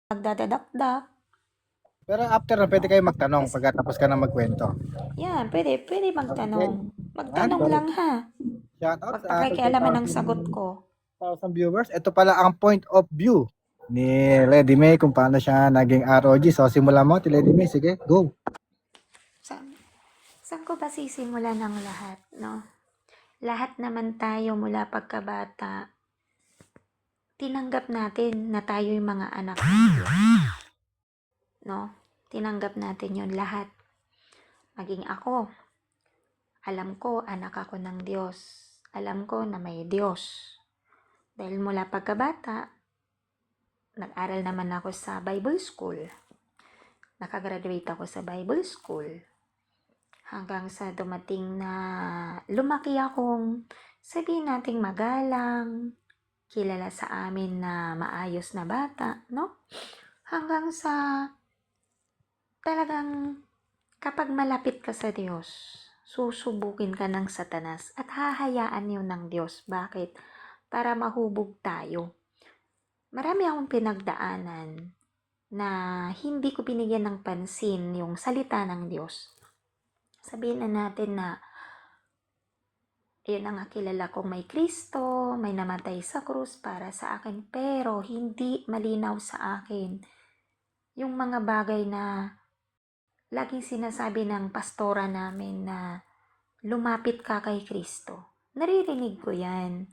magdadadakdak. Pero after na, pwede kayo magtanong Kasi, pagkatapos ka na magkwento. yan, pwede Okay. magtanong. Yan, Magtanong so, lang ha. shout out Huwag sa ating pakikialaman ng sagot 2,000 ko. viewers. Ito pala ang point of view ni Lady May kung paano siya naging ROG. So, simulan mo, Lady May. Sige, go. Saan ko ba sisimulan ng lahat, no? Lahat naman tayo mula pagkabata, tinanggap natin na tayo yung mga anak ng Diyos, no? Tinanggap natin yun lahat. Maging ako, alam ko anak ako ng Diyos. Alam ko na may Diyos. Dahil mula pagkabata, nag-aral naman ako sa Bible School. Nakagraduate ako sa Bible School. Hanggang sa dumating na lumaki akong sabihin nating magalang, kilala sa amin na maayos na bata, no? Hanggang sa talagang kapag malapit ka sa Diyos, susubukin ka ng Satanas at hahayaan yun ng Diyos. Bakit? Para mahubog tayo. Marami akong pinagdaanan na hindi ko binigyan ng pansin yung salita ng Diyos. Sabihin na natin na yun ang kilala kong may Kristo, may namatay sa krus para sa akin, pero hindi malinaw sa akin yung mga bagay na laging sinasabi ng pastora namin na lumapit ka kay Kristo. Naririnig ko yan.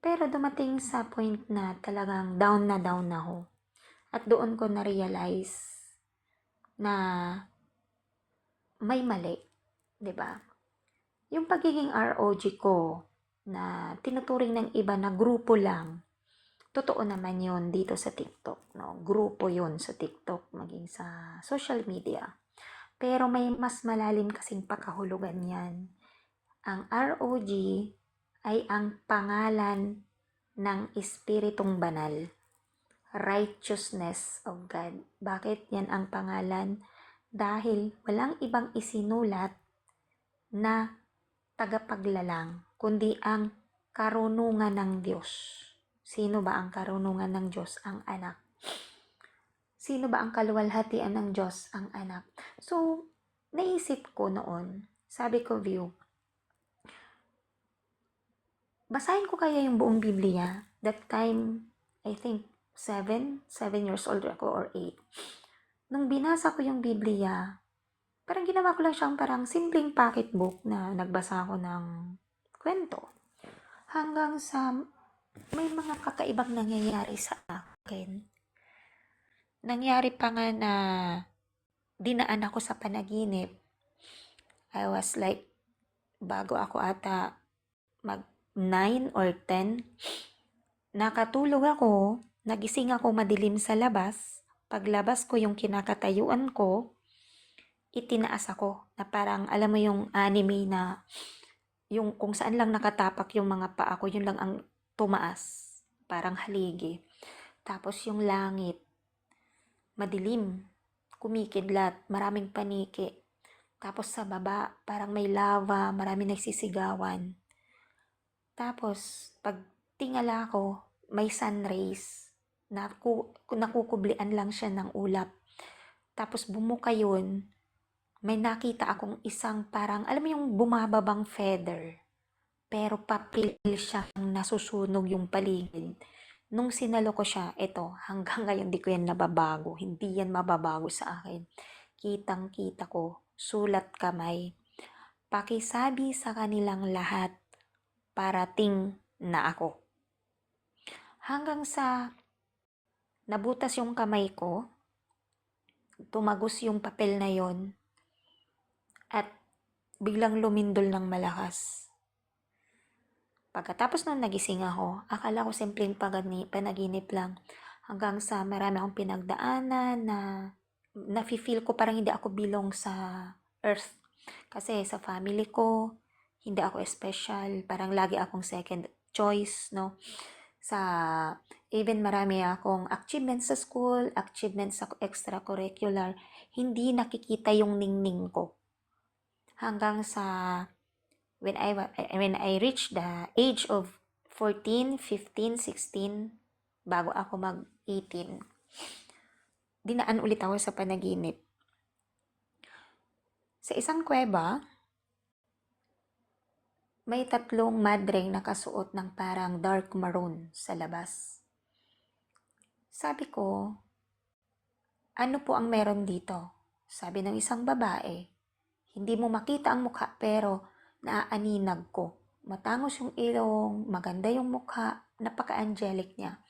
Pero dumating sa point na talagang down na ako. At doon ko na-realize na may mali, 'di ba? Yung pagiging ROG ko na tinuturing ng iba na grupo lang, totoo naman yun dito sa TikTok, no? Grupo yun sa TikTok, maging sa social media. Pero may mas malalim kasing pakahulugan yan. Ang ROG ay ang pangalan ng Espiritong Banal. Righteousness of God. Bakit yan ang pangalan? Dahil walang ibang isinulat na tagapaglalang, kundi ang karunungan ng Diyos. Sino ba ang karunungan ng Diyos? Ang anak. Sino ba ang kaluwalhatian ng Diyos? Ang anak. So, naisip ko noon, sabi ko, View, basahin ko kaya yung buong Biblia? That time, I think, 7 years old ako or 8. Nung binasa ko yung Biblia, parang ginawa ko lang siyang parang simpleng pocketbook na nagbasa ako ng kwento. Hanggang sa may mga kakaibang nangyayari sa akin. Nangyari pa nga na dinaan ako sa panaginip. I was like, bago ako ata mag 9 or 10, nakatulog ako, nagising ako madilim sa labas. Paglabas ko yung kinakatayuan ko, itinaas ako na parang alam mo yung anime na yung kung saan lang nakatapak yung mga paa ko, yun lang ang tumaas. Parang haligi. Tapos yung langit, madilim, kumikidlat, maraming paniki. Tapos sa baba, parang may lava, maraming nagsisigawan. Tapos, pag tingala ko, may sun rays. Nakukublian lang siya ng ulap. Tapos bumuka yun, may nakita akong isang parang, alam mo yung bumababang feather. Pero papel siyang nasusunog yung paligid. Nung sinalo ko siya, eto, hanggang ngayon di ko yan nababago. Hindi yan mababago sa akin. Kitang-kita ko, sulat kamay. Pakisabi sa kanilang lahat, parating na ako. Hanggang sa nabutas yung kamay ko, tumagos yung papel na yon at biglang lumindol ng malakas. Pagkatapos nung nagising ako, akala ko simpleng panaginip lang. Hanggang sa marami akong pinagdaanan na nafe-feel ko parang hindi ako belong sa earth. Kasi sa family ko, hindi ako special. Parang lagi akong second choice, no? Sa even marami akong achievements sa school, achievements sa extracurricular, hindi nakikita yung ningning ko. Hanggang sa when I reached the age of 14, 15, 16, bago ako mag-18, dinaan ulit ako sa panaginip. Sa isang kuweba, may 3 madreng nakasuot ng parang dark maroon sa labas. Sabi ko, ano po ang meron dito? Sabi ng isang babae, hindi mo makita ang mukha pero naaaninag ko. Matangos yung ilong, maganda yung mukha, napaka-angelic niya.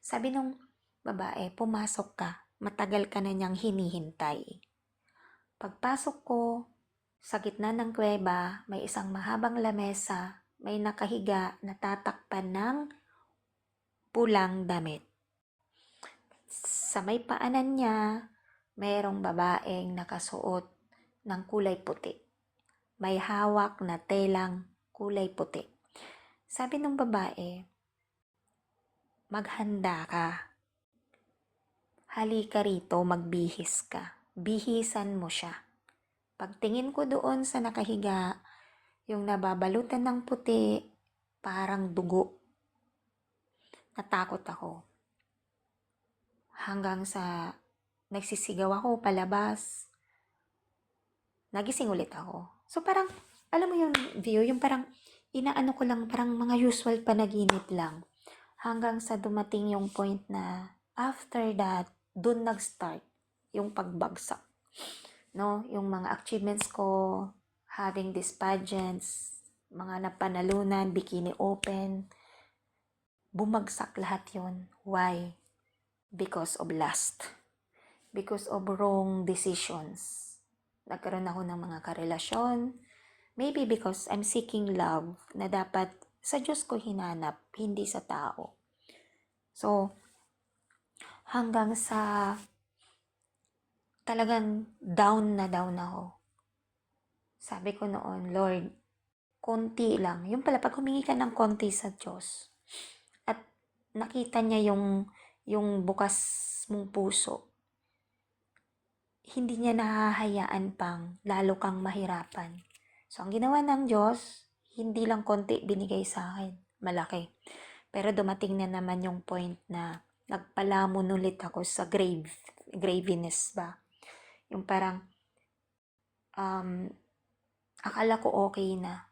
Sabi nung babae, pumasok ka, matagal ka na niyang hinihintay. Pagpasok ko, sa gitna ng kuweba, may isang mahabang lamesa, may nakahiga na tatakpan ng pulang damit. Sa may paanan niya, mayroong babaeng nakasuot ng kulay puti. May hawak na telang kulay puti. Sabi ng babae, maghanda ka. Halika rito, magbihis ka. Bihisan mo siya. Pagtingin ko doon sa nakahiga, yung nababalutan ng puti, parang dugo. Natakot ako. Hanggang sa nagsisigaw ako palabas. Nagising ulit ako. So parang, alam mo yung view, yung parang inaano ko lang, parang mga usual panaginip lang. Hanggang sa dumating yung point na after that, dun nag-start yung pagbagsak. No, yung mga achievements ko, having these pageants, mga napanalunan, bikini open, bumagsak lahat yon. Why? Because of lust. Because of wrong decisions. Nagkaroon ako ng mga karelasyon. Maybe because I'm seeking love na dapat sa Diyos ko hinanap, hindi sa tao. So, hanggang sa talagang down na down ako. Sabi ko noon, Lord, konti lang. Yung pala, pag humingi ka ng konti sa Diyos, at nakita niya yung bukas mong puso, hindi niya nahahayaan pang lalo kang mahirapan. So, ang ginawa ng Diyos, hindi lang konti binigay sa akin, malaki. Pero dumating na naman yung point na nagpalamon ulit ako sa graviness ba? Yung parang, akala ko okay na.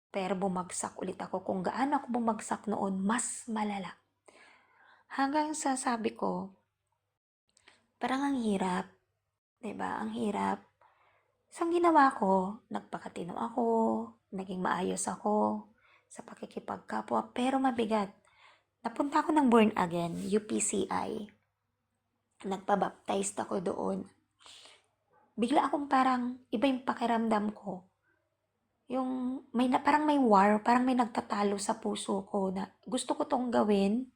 Pero bumagsak ulit ako. Kung gaano ako bumagsak noon, mas malala. Hanggang sa sabi ko, parang ang hirap. 'Di ba? Ang hirap. So, ang ginawa ko, nagpakatino ako, naging maayos ako sa pakikipagkapwa, pero mabigat. Napunta ako ng Born Again, UPCI. Nagpabaptized ako doon. Bigla akong parang, iba yung pakiramdam ko. Yung, parang may war, parang may nagtatalo sa puso ko na gusto ko tong gawin,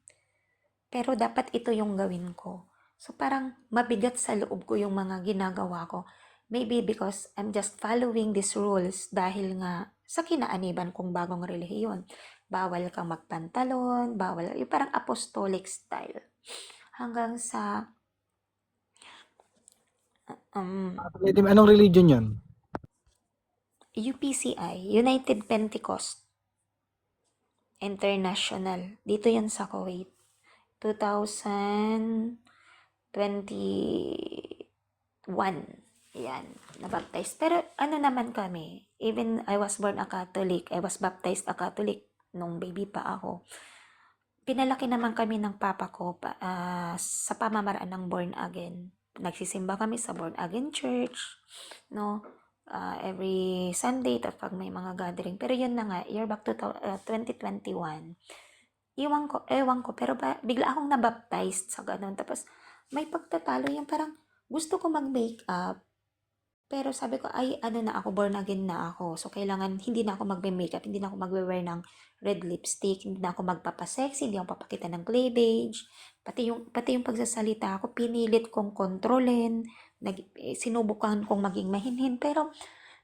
pero dapat ito yung gawin ko. So parang mabigat sa loob ko yung mga ginagawa ko. Maybe because I'm just following these rules dahil nga sa kinaaniban kong bagong relihiyon. Bawal kang magpantalon, bawal, yung parang apostolic style. Hanggang sa Lady May, anong religion yun? UPCI, United Pentecost International. Dito yan sa Kuwait. 2021. Yan, nabaptized. Pero ano naman kami, even I was born a Catholic, I was baptized a Catholic nung baby pa ako. Pinalaki naman kami ng papa ko sa pamamaraan ng born again. Nagsisimba kami sa born again church, no? Every Sunday, tapos pag may mga gathering. Pero yun na nga, year back to 2021. Ewan ko, pero bigla akong nabaptized sa ganun. Tapos, may pagtatalo yung parang gusto ko mag-makeup. Pero sabi ko, ay, ano na ako, born again na ako. So, kailangan, hindi na ako magbe-makeup, hindi na ako magwe-wear ng red lipstick, hindi na ako magpapasexy, hindi ako papakita ng cleavage. Pati yung pagsasalita ako, pinilit kong kontrolin, sinubukan kong maging mahinhin. Pero,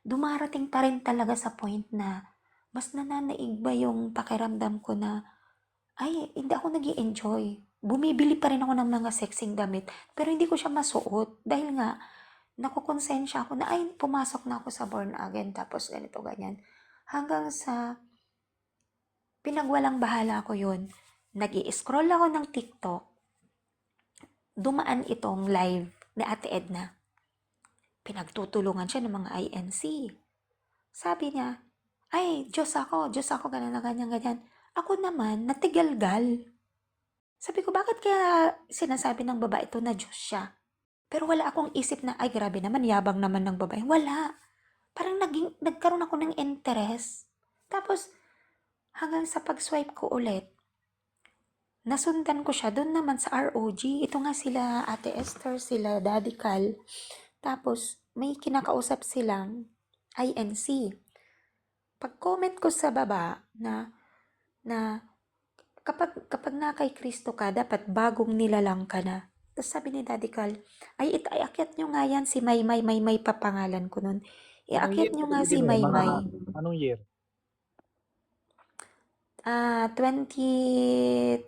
dumarating pa rin talaga sa point na, mas nananaig ba yung pakiramdam ko na, ay, hindi ako nag-i-enjoy. Bumibili pa rin ako ng mga sexing damit, pero hindi ko siya masuot. Dahil nga, nakukonsensya ako na, ay, pumasok na ako sa born again, tapos ganito, ganyan. Hanggang sa, pinagwalang bahala ko yun. Nag-i-scroll ako ng TikTok. dumaan itong live ni Ate Edna. Pinagtutulungan siya ng mga INC. Sabi niya, ay, Diyos ako, ganyan na ganyan, ganyan. Ako naman, natigalgal. Sabi ko, bakit kaya sinasabi ng babae ito na Diyos siya? Pero wala akong isip na, ay, grabe naman, yabang naman ng babae. Wala. Parang nagkaroon ako ng interest. Tapos, hanggang sa pag-swipe ko ulit, nasundan ko siya doon naman sa ROG. Ito nga sila Ate Esther, sila Daddy Cal. Tapos, may kinakausap silang INC. Pag-comment ko sa baba na kapag na kay Kristo ka, dapat bagong nilalang ka na. Tapos sabi ni Daddy Cal, ay akyat nyo nga yan si Maymay papangalan ko nun. Anong year Iakyat nyo nga Lady si May? Maymay. Anong year? 2022.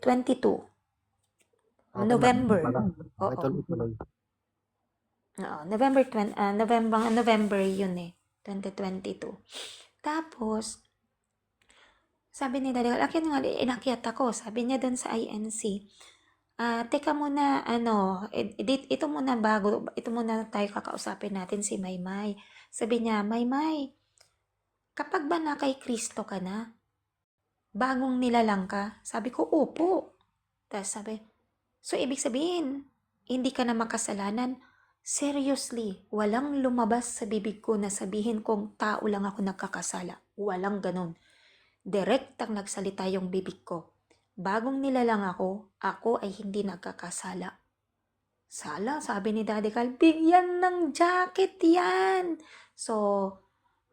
Okay, November. Okay, Oo. tuloy-tuloy. Oo, November yun eh. 2022. Tapos, sabi ni Daddy Cal, akyat nyo nga, inakyat ako. Sabi niya doon sa INC, teka muna, ito muna tayo kakausapin natin si Maymay. Sabi niya, Maymay, kapag ba na kay Kristo ka na? Bagong nilalang ka? Sabi ko, opo. Tapos sabi, so ibig sabihin, hindi ka na makasalanan? Seriously, walang lumabas sa bibig ko na sabihin kong tao lang ako nagkakasala. Walang ganun. Direktang nagsalita yung bibig ko. Bagong nilalang ako ay hindi nagkakasala. Sala, sabi ni Daddy Cal, bigyan ng jacket yan. So,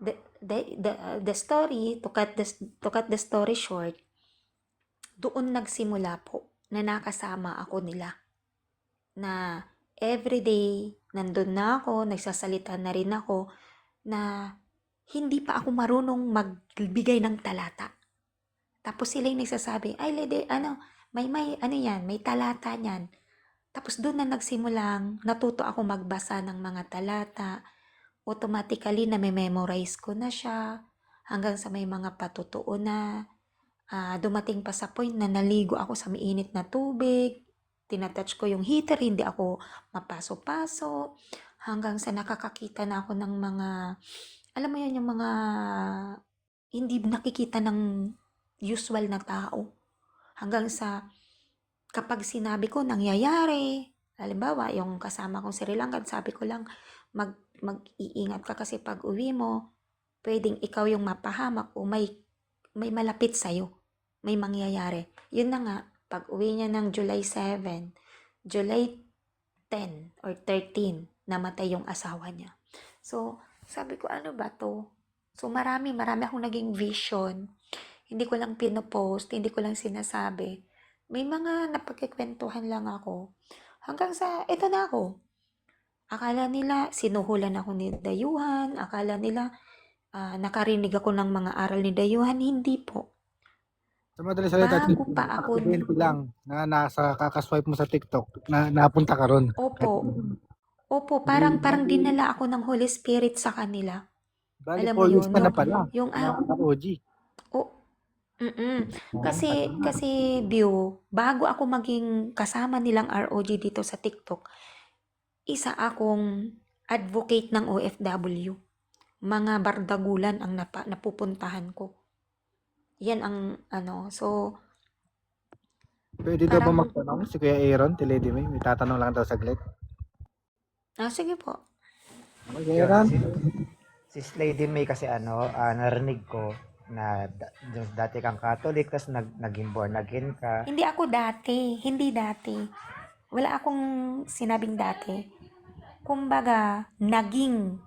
the story, to cut the story short, doon nagsimula po na nakasama ako nila. Na everyday, nandun na ako, nagsasalita na rin ako, na hindi pa ako marunong magbigay ng talata. Tapos sila yung nagsasabi, ay Lady, may talata niyan. Tapos doon na nagsimulang natuto ako magbasa ng mga talata. Automatically na memorize ko na siya hanggang sa may mga patutuo na. Dumating pa sa point na naligo ako sa mainit na tubig. Tinatouch ko yung heater, hindi ako mapaso-paso. Hanggang sa nakakakita na ako ng mga, alam mo yun, yung mga hindi nakikita ng usual na tao. Hanggang sa kapag sinabi ko nangyayari, halimbawa yung kasama kong Sri Lankan, sabi ko lang mag-iingat ka kasi pag uwi mo, pwedeng ikaw yung mapahamak o may malapit sa'yo, may mangyayari. Yun na nga, pag uwi niya ng July 7, July 10 or 13, namatay yung asawa niya. So, sabi ko, ano ba to? So, marami akong naging vision. Hindi ko lang pinopost, hindi ko lang sinasabi. May mga napagkikwentuhan lang ako. Hanggang sa, eto na ako. Akala nila, sinuhulan ako ni Dayuhan. Akala nila, nakarinig ako ng mga aral ni Dayuhan. Hindi po. Sa madaling salita, Bago pa ako, aksidente lang na nasa kakaswipe mo sa TikTok na napunta ka ron. opo, parang dinala ako ng Holy Spirit sa kanila. Bali, Alam 4 mo years yun, ka na pala. yung, OG. kasi View, bago ako maging kasama nilang ROG dito sa TikTok, isa akong advocate ng OFW. Mga bardagulan ang napupuntahan ko. Yan ang so Pwede daw ba parang, magtanong si Kuya Aaron, Lady May? May tatanong lang daw saglit. sige po. Okay, Kuya Yun, Aaron. si Lady May kasi narinig ko na dati kang Catholic, tapos naging born again ka. Hindi dati. Wala akong sinabing dati. Kumbaga, naging.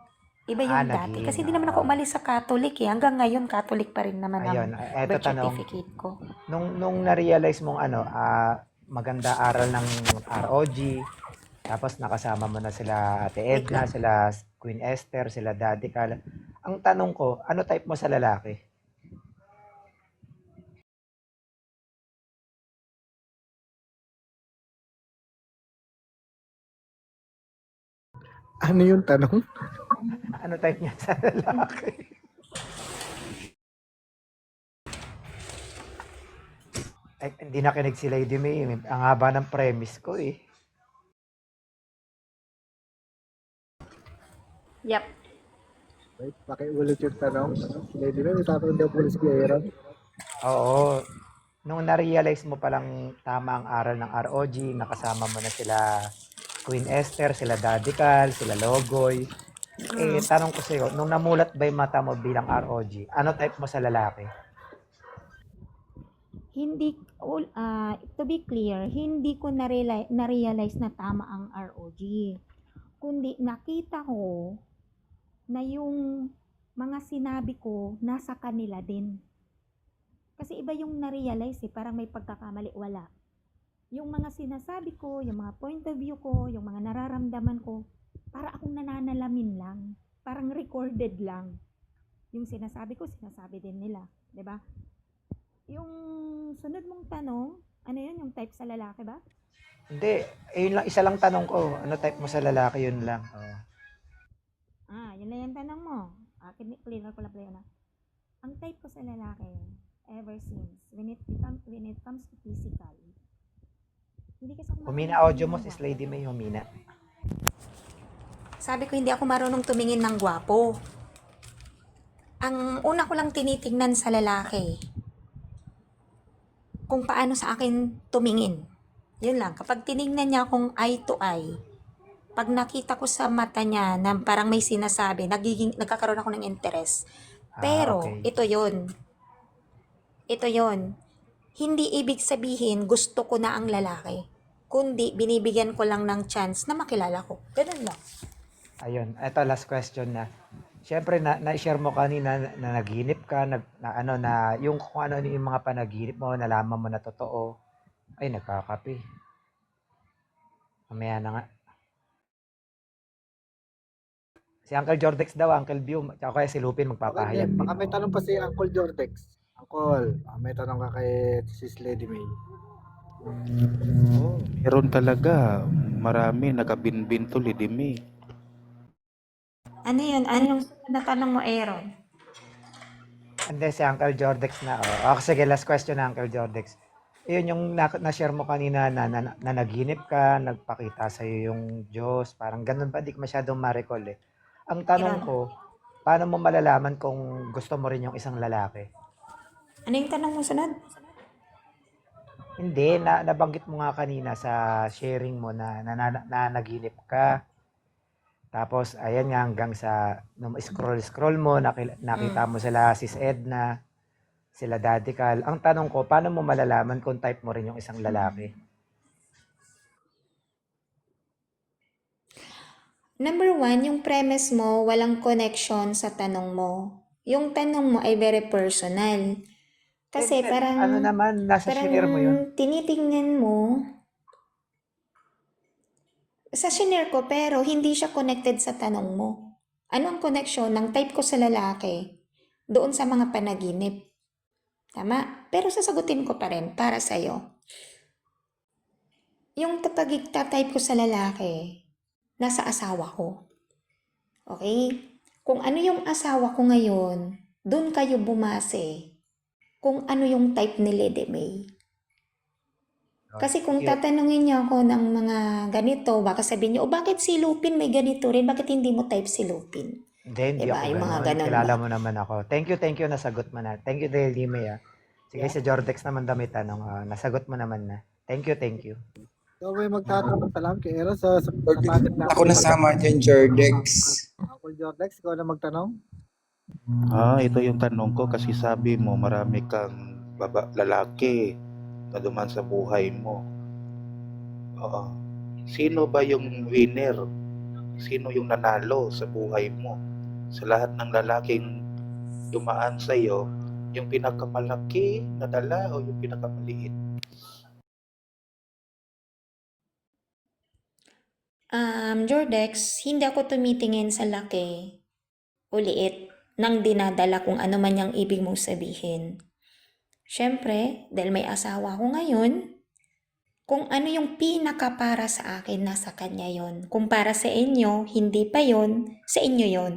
Iba yung dati. Naging. Kasi hindi naman ako umalis sa Catholic eh. Hanggang ngayon, Catholic pa rin naman Ayun, ang eto birth tanong. certificate ko. Nung na-realize mong maganda aral ng ROG, tapos nakasama mo na sila Ate Wait Edna, lang. sila Queen Esther, sila Daddy Cal. Ang tanong ko, ano type mo sa lalaki? Ano yung tanong? Ano type niya sa lalaki? Ay, hindi nakinig si Lady May. Ang haba ng premise ko eh. Yep. Wait, pakiulit yung tanong. Lady May, may tatanong daw po si Kuya Aaron. Oo. Nung na-realize mo palang tama ang aral ng ROG, nakasama mo na sila Queen Esther, sila Daddy Cal, sila Logoy. Tanong ko sa'yo, nung namulat ba yung mata mo bilang ROG, ano type mo sa lalaki? Hindi, to be clear, hindi ko na-realize na tama ang ROG. Kundi nakita ko na yung mga sinabi ko nasa kanila din. Kasi iba yung na-realize parang may pagkakamali, wala. Yung mga sinasabi ko, yung mga point of view ko, yung mga nararamdaman ko, para akong nananalamin lang. Parang recorded lang. Yung sinasabi ko, sinasabi din nila. 'Di ba? Yung sunod mong tanong, ano yun? Yung type sa lalaki ba? Hindi, yun lang, isa lang tanong ko, ano type mo sa lalaki, yun lang. Oh. Yun na yung tanong mo. Clear ko lang na. Ang type ko sa lalaki, ever since, when it comes to physical, hindi kasi ako Humina audio mo, sis Lady May, humina. Sabi ko, hindi ako marunong tumingin ng gwapo. Ang una ko lang tinitingnan sa lalaki, kung paano sa akin tumingin. Yun lang. Kapag tiningnan niya akong eye to eye, pag nakita ko sa mata niya na parang may sinasabi, nagkakaroon ako ng interest. Pero, Okay. ito yon. Hindi ibig sabihin gusto ko na ang lalaki. Kundi binibigyan ko lang ng chance na makilala ko. Ganun lang. Ayun, eto last question na. Siyempre, na-share mo kanina na naginip ka, na yung kung ano yung mga panaginip mo, nalaman mo na totoo. Ay, nagkakape. Mamaya na nga. Si Uncle Jordex daw, Uncle View, tsaka kaya si Lupin Okay, magpapahayag din. baka may tanong pa si Uncle Jordex. Uncle, may tanong ka kay Sis Lady May. Oo, meron talaga. Marami nakabinbin to, Lady May. Ano yun? Ano yung sunod na tanong mo, Aaron? And then si Uncle Jordex na. Sige, last question na Uncle Jordex. Yun yung na-share mo kanina na naginip ka, nagpakita sa iyo yung Diyos. Parang ganun ba? Di ko masyadong ma-recall eh. Ang tanong Aaron. ko, paano mo malalaman kung gusto mo rin yung isang lalaki? Ano yung tanong mo sunod? Hindi, nabanggit mo nga kanina sa sharing mo na naginip ka. Tapos, ayan nga hanggang sa nung scroll mo, nakita mo sila Sis Edna, sila Daddy Cal. Ang tanong ko, paano mo malalaman kung type mo rin yung isang lalaki? Number 1, yung premise mo, walang connection sa tanong mo. Yung tanong mo ay very personal. Kasi parang, Ano naman, nasa share mo yun. tinitingnan mo, sa shinare ko pero hindi siya connected sa tanong mo. Ano ang connection ng type ko sa lalaki doon sa mga panaginip? Tama? Pero sasagutin ko pa rin para sa'yo. Yung type ko sa lalaki, nasa asawa ko. Okay? Kung ano yung asawa ko ngayon, doon kayo bumase kung ano yung type ni Lady May. Kasi kung tatanungin niyo ako ng mga ganito, baka sabihin niyo, bakit si Lupin may ganito rin? Bakit hindi mo type si Lupin? Hindi Diba? ako Yung mga ganun. ganun Kilala ba? mo naman ako. Thank you, nasagot mo na. Thank you, Lady May. Sige, si Jordex naman daw may tanong. Nasagot mo naman na. Thank you. So, may magtatanong salam kay Aaron sa packet na Ako nasama dyan, Jordex. Uncle Jordex, ikaw na magtanong. Ito yung tanong ko kasi sabi mo marami kang lalaki na duman sa buhay mo. Oo. Sino ba yung winner? Sino yung nanalo sa buhay mo? Sa lahat ng lalaking dumaan sa iyo, yung pinakamalaki na dala o yung pinakamaliit? Jordex, hindi ako tumitingin sa laki o liit nang dinadala kung ano man yung ibig mong sabihin. Siyempre, dahil may asawa ko ngayon, kung ano yung pinaka para sa akin, nasa kanya yon. Kung para sa inyo, hindi pa yon, sa inyo yon.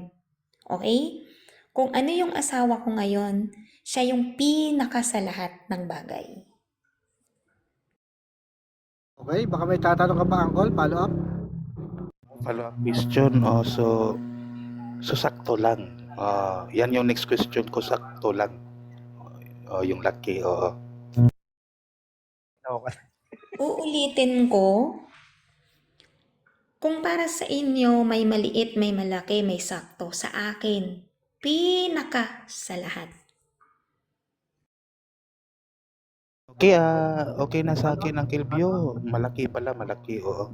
Okay? Kung ano yung asawa ko ngayon, siya yung pinaka sa lahat ng bagay. Okay, baka may tatanong ka pa, Uncle, follow up. Follow-up question. So, So, sakto lang. Yan yung next question ko, sakto lang. Yung laki, oo. Okay. Uulitin ko, kung para sa inyo may maliit, may malaki, may sakto, sa akin, pinaka sa lahat. Okay, okay na sa akin ang Kilbyo. Malaki pala, malaki, oo.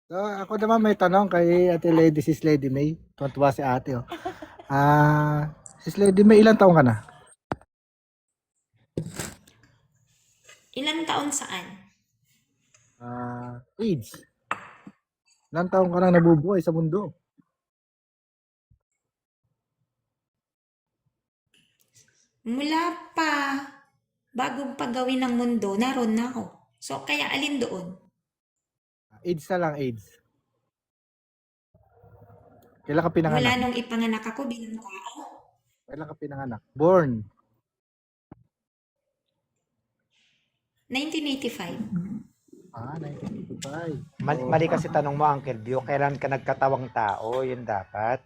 So, ako naman may tanong kay Ate Lady, Sis Lady May. Tuwa si ate, oh. Sis Lady May, ilang taong ka na? Ilang taon saan? Age. Ilang taong ka nang nabubuhay sa mundo? Mula pa bagong paggawin ng mundo, naroon na ako. So, kaya alin doon? Age na lang, age. Kailan ka Mula pinanganak? nung ipanganak ako bilang tao. Kailan ka pinanganak? Born. 1985. 1985. Mali kasi tanong mo, Uncle View, kailan ka nagkatawang tao? Yun dapat.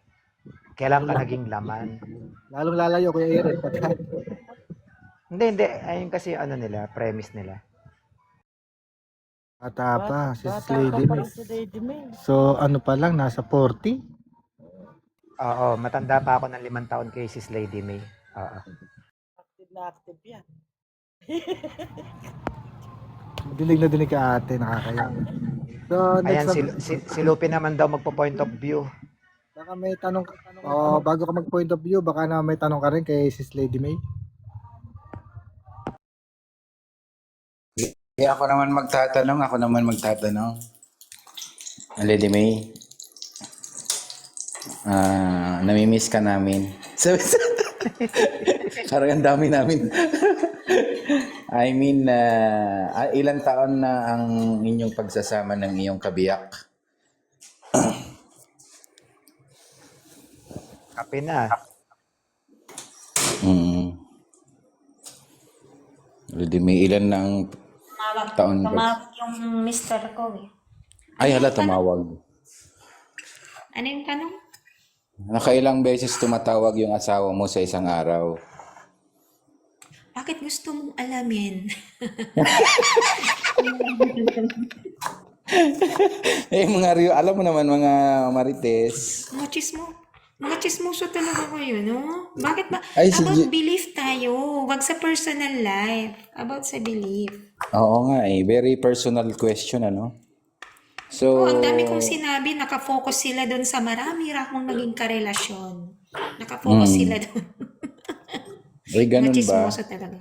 Kailan ka naging laman? Lalong lalayo, Kuya Aaron. Hindi. Ayun kasi nila, premise nila. Bata pa, Sis Lady May. So, ano pa lang, nasa 40? Oo, matanda pa ako ng 5 taon kay Sis Lady May. Oo. Active yan. Dinig na dinig ka ate, nakakaya. So, Ayan, next si Lupi naman daw magpo-point of view. baka may tanong ka. Bago ka mag-point of view, baka na may tanong ka rin kay Sis Lady May. Ako naman magtatanong. Lady May, namimiss ka namin. Parang ang dami namin. I mean, ilang taon na ang inyong pagsasama ng iyong kabiyak? Kape na. Lady May, ilan ng taon ba? Tumawag yung mister ko eh. Ay, hala, tumawag. Ano yung tanong? Nakailang beses tumatawag yung asawa mo sa isang araw? Bakit gusto mong alamin? Alam mo naman mga marites. Mga chismoso talaga kayo, no? Bakit ba? Ay, About belief tayo. Wag sa personal life. About sa belief. Oo nga very personal question, ano? So, Ang dami kong sinabi, nakafocus sila doon sa marami akong naging karelasyon. Nakafocus sila doon. ay ganun Mga ba? chismoso talaga.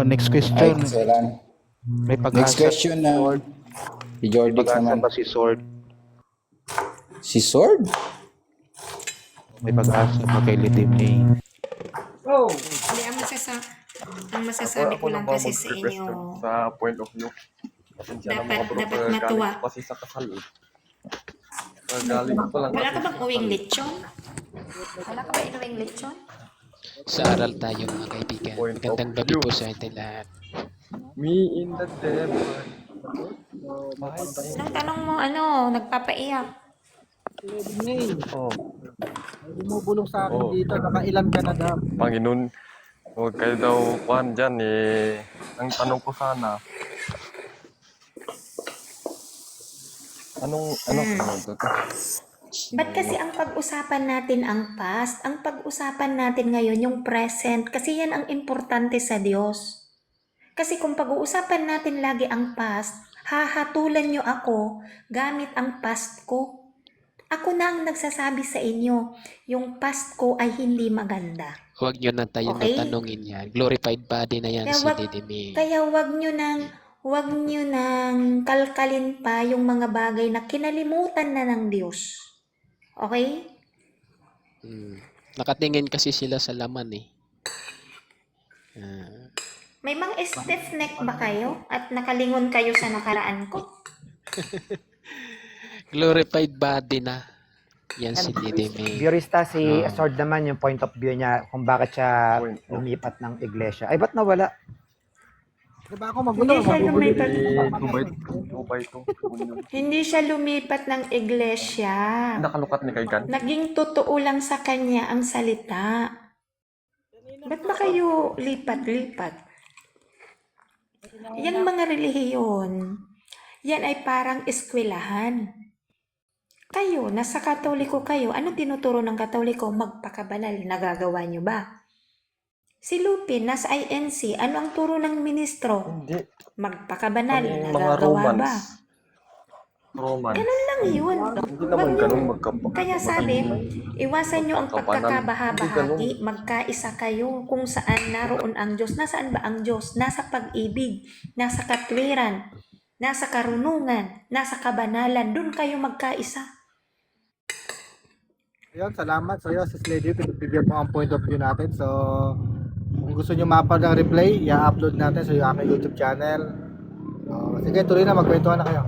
Next Ay, question. kasalan. May pag-asa. Next question na si Jordix Pag-asa naman. ba si Sword? Si Sword? May pag-asa ba kay Lady May? Hindi, ang masasabi ko lang kasi sa inyo, sa point of view. Pasensya na mga bro, dapat galing matuwa. ko kasi sa kasal eh. Galing ko lang Wala kasi ka bang uwing lechon? Wala ka ba inuwing lechon? Sa aral tayo mga kaibigan. Point of Magandang gabi view. po sa ating lahat. Me in the devil. Anong tanong mo, nagpapaiyak? Lady May, Oh. may bumubulong sa akin Oh. dito, nakailan ka na daw? Panginoon, huwag kayo daw kuhan dyan eh. Ang tanong ko sana, ano to? Ba't kasi ang pag-usapan natin ang past? Ang pag-usapan natin ngayon yung present kasi yan ang importante sa Diyos. Kasi kung pag-uusapan natin lagi ang past, hahatulan nyo ako gamit ang past ko. Ako na ang nagsasabi sa inyo, yung past ko ay hindi maganda. Huwag nyo na tayo Okay. tanungin yan. Glorified body na yan Kaya si wag- Lady May. Kaya wag nyo nang kalkalin pa yung mga bagay na kinalimutan na ng Diyos. Okay? Nakatingin kasi sila sa laman eh. May mga stiff neck ba kayo? At nakalingon kayo sa nakaraan ko? Glorified body na. Yan si Lady May. Viewista si Sword naman yung point of view niya kung bakit siya lumipat ng iglesia. Ay, ba't nawala? Diba ako magulo? Hindi siya Mabubuli. lumipat. 2x2. Hindi siya lumipat ng iglesia. Nakalukat ni kay Gan. Naging totoo lang sa kanya ang salita. Ba't ba kayo lipat-lipat? Yan mga relihiyon, yan ay parang eskwelahan. Kayo, nasa Katoliko kayo, ano tinuturo ng Katoliko? Magpakabanal, nagagawa nyo ba? Si Lupin, nasa INC, ano ang turo ng ministro? Hindi. Magpakabanal, Kami mga nagagawa Romans. ba? Roman. Ganun lang yun. Hindi naman ganun magkapag. Kaya sabi, iwasan nyo ang Magkapanan. pagkakabaha-bahagi, magkaisa kayo kung saan naroon ang Diyos. Nasaan ba ang Diyos? Nasa pag-ibig, nasa katwiran, nasa karunungan, nasa kabanalan. Doon kayo magkaisa. Ayun, salamat sa iyo, Sis Lady. Pinagbigyan mo ang point of view natin. So, kung gusto nyo mapanood ng replay, i-upload natin sa aking YouTube channel. So, sige, tuloy na. Magkwentuhan na kayo.